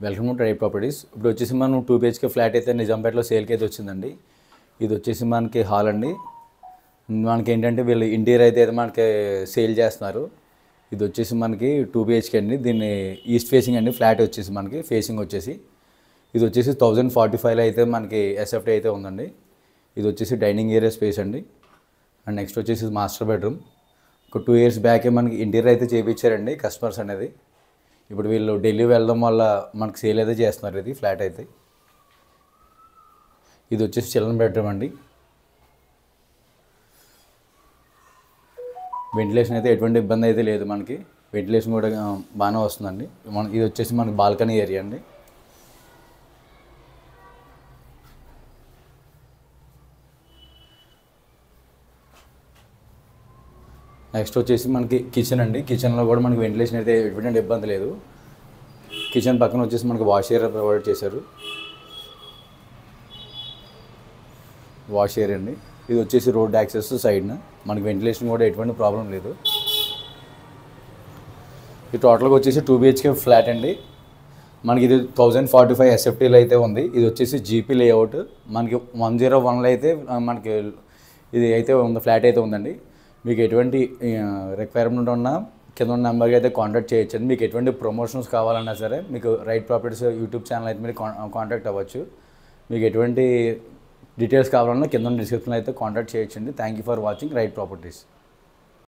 Welcome to right properties. ఇప్పుడు వచ్చేసి మనం 2 BHK ఫ్లాట్ అయితే నిజాంపేటలో సేల్కి అయితే వచ్చిందండి. ఇది వచ్చేసి మనకి హాల్ అండి. మనకి ఏంటంటే వీళ్ళు ఇంటీరియర్ అయితే మనకి సేల్ చేస్తున్నారు. ఇది వచ్చేసి మనకి 2 BHK అండి. దీన్ని ఈస్ట్ ఫేసింగ్ అండి. ఫ్లాట్ వచ్చేసి మనకి ఫేసింగ్ వచ్చేసి ఇది వచ్చేసి 1045లో అయితే మనకి ఎస్ఎఫ్టీ అయితే ఉందండి. ఇది వచ్చేసి డైనింగ్ ఏరియా స్పేస్ అండి. అండ్ నెక్స్ట్ వచ్చేసి మాస్టర్ బెడ్రూమ్. ఒక 2 years బ్యాకే మనకి ఇంటీరియర్ అయితే చేయించారండి కస్టమర్స్ అనేది. ఇప్పుడు వీళ్ళు ఢిల్లీ వెళ్ళడం వల్ల మనకు సేల్ అయితే చేస్తున్నారు. ఇది ఫ్లాట్ అయితే ఇది వచ్చేసి చిల్డ్రన్ బెడ్రూమ్ అండి. వెంటిలేషన్ అయితే ఎటువంటి ఇబ్బంది అయితే లేదు. మనకి వెంటిలేషన్ కూడా బాగానే వస్తుందండి. ఇది వచ్చేసి మనకి బాల్కనీ ఏరియా అండి. నెక్స్ట్ వచ్చేసి మనకి కిచెన్ అండి. కిచెన్లో కూడా మనకి వెంటిలేషన్ అయితే ఎటువంటి ఇబ్బంది లేదు. కిచెన్ పక్కన వచ్చేసి మనకి వాష్ ఏరియా ప్రొవైడ్ చేశారు. వాష్ ఏరియా అండి. ఇది వచ్చేసి రోడ్ యాక్సెస్ సైడ్న మనకి వెంటిలేషన్ కూడా ఎటువంటి ప్రాబ్లం లేదు. ఇది టోటల్గా వచ్చేసి 2 BHK ఫ్లాట్ అండి. మనకి ఇది 1045 ఎస్ఎఫ్టీలో అయితే ఉంది. ఇది వచ్చేసి జీపీ లేఅవుట్. మనకి 101లో అయితే మనకి ఇది అయితే ఉంది, ఫ్లాట్ అయితే ఉందండి. మీకు ఎటువంటి రిక్వైర్మెంట్ ఉన్నా కింద ఉన్న నెంబర్కి అయితే కాంటాక్ట్ చేయొచ్చండి. మీకు ఎటువంటి ప్రమోషన్స్ కావాలన్నా సరే మీకు రైట్ ప్రాపర్టీస్ యూట్యూబ్ ఛానల్ అయితే మీరు కాంటాక్ట్ అవ్వచ్చు. మీకు ఎటువంటి డీటెయిల్స్ కావాలన్నా కింద డిస్క్రిప్షన్లో అయితే కాంటాక్ట్ చేయొచ్చండి. Thank you for watching right properties.